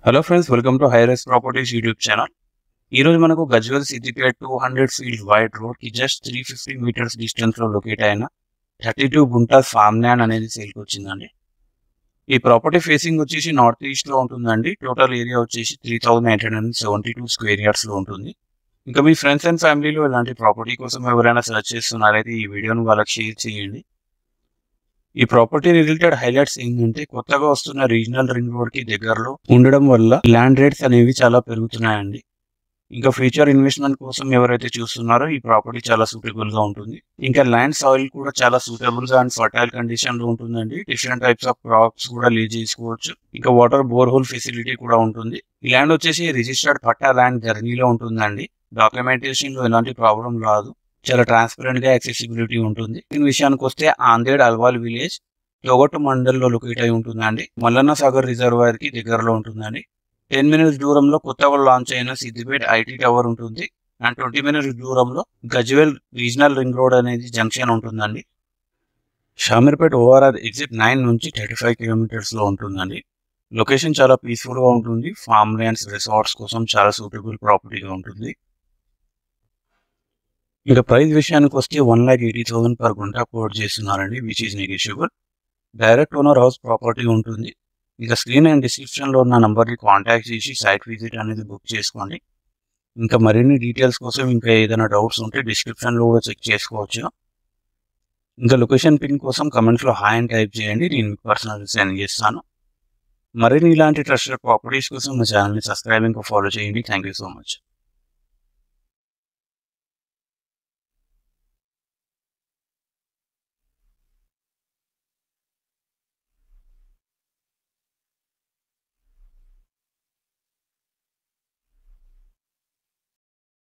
Hello friends, welcome to high rise properties YouTube channel. ఈ రోజు మనకు Gajwel Siddipet 200 feet wide road కి జస్ట్ 350 మీటర్స్ డిస్టెన్స్ లో లొకేట్ అయిన 32 గుంటాస్ ఫార్మ్ ల్యాండ్ అనేది సేల్కి వచ్చిందండి. ఈ ప్రాపర్టీ ఫేసింగ్ వచ్చేసి నార్త్ ఈస్ట్ లో ఉంటుందండి. టోటల్ ఏరియా వచ్చేసి 3872 స్క్వేర్ యార్డ్స్ లో ఉంటుంది. ఇంకా మీ ఫ్రెండ్స్ అండ్ ఫ్యామిలీలో ఇలాంటి ప్రాపర్టీ కోసం ఎవరైనా సెర్చ్ చేస్తున్నారైతే ఈ వీడియోను వాళ్ళకి షేర్ చేయండి. ఈ ప్రాపర్టీ రిలేటెడ్ హైలైట్స్ ఏంటంటే, కొత్తగా వస్తున్న రీజనల్ రింగ్ రోడ్ కి దగ్గరలో ఉండడం వల్ల ల్యాండ్ రేట్స్ అనేవి చాలా పెరుగుతున్నాయండి. ఇంకా ఫ్యూచర్ ఇన్వెస్ట్మెంట్ కోసం ఎవరైతే చూస్తున్నారో ఈ ప్రాపర్టీ చాలా సూటబుల్ గా ఉంటుంది. ఇంకా ల్యాండ్ సాయిల్ కూడా చాలా సూటబుల్ గా అండ్ ఫర్టైల్ కండిషన్ లో ఉంటుందండి. డిఫరెంట్ టైప్స్ ఆఫ్ క్రాప్స్ కూడా లే చేసుకోవచ్చు. ఇంకా వాటర్ బోర్హోల్ ఫెసిలిటీ కూడా ఉంటుంది. ఈ ల్యాండ్ వచ్చేసి రిజిస్టర్డ్ పట్టా ల్యాండ్ జర్నీలో ఉంటుందండి. డాక్యుమెంటేషన్ లో ఎలాంటి ప్రాబ్లం రాదు. చాలా ట్రాన్స్పరెంట్ గా యాక్సెసిబిలిటీ ఉంటుంది. దీని విషయానికి వస్తే ఆందేడ్ అల్వాల్ విలేజ్ తోగట్టు మండల్లో లొకేట్ అయి ఉంటుందండి. మల్లన్న సాగర్ రిజర్వాయర్ కి దగ్గరలో ఉంటుందండి. 10 మినిట్స్ దూరంలో కొత్తగా లాంచ్ అయిన సిద్దిపేట ఐటీ టవర్ ఉంటుంది. అండ్ 20 మినిట్స్ దూరంలో గజ్వేల్ రీజనల్ రింగ్ రోడ్ అనేది జంక్షన్ ఉంటుందండి. షామీర్పేట ఓఆర్ఆర్ ఎగ్జిట్ 9 నుంచి 35 కిలోమీటర్స్ లో ఉంటుందండి. లొకేషన్ చాలా పీస్ఫుల్ గా ఉంటుంది. ఫార్మ్ ల్యాండ్స్, రిసార్ట్స్ కోసం చాలా సూటబుల్ ప్రాపర్టీగా ఉంటుంది. ఇక ప్రైస్ విషయానికి వస్తే 1,80,000 పర్ గుంటా కోట్ చేస్తున్నారండి, which is negotiable. Direct owner house property ఉంటుంది. ఇక స్క్రీన్ అండ్ డిస్క్రిప్షన్లో ఉన్న నంబర్ని కాంటాక్ట్ చేసి సైట్ విజిట్ అనేది బుక్ చేసుకోండి. ఇంకా మరిన్ని డీటెయిల్స్ కోసం ఇంకా ఏదైనా డౌట్స్ ఉంటే డిస్క్రిప్షన్లో కూడా చెక్ చేసుకోవచ్చు. ఇంకా లొకేషన్ పిన్ కోసం కమెంట్స్లో హాయ్ అని టైప్ చేయండి, నేను మీకు పర్సనల్ సెండ్ చేస్తాను. మరిన్ని ఇలాంటి ట్రస్టెడ్ ప్రాపర్టీస్ కోసం మా ఛానల్ని సబ్స్క్రైబ్ ఇంకా ఫాలో చేయండి. Thank you so much.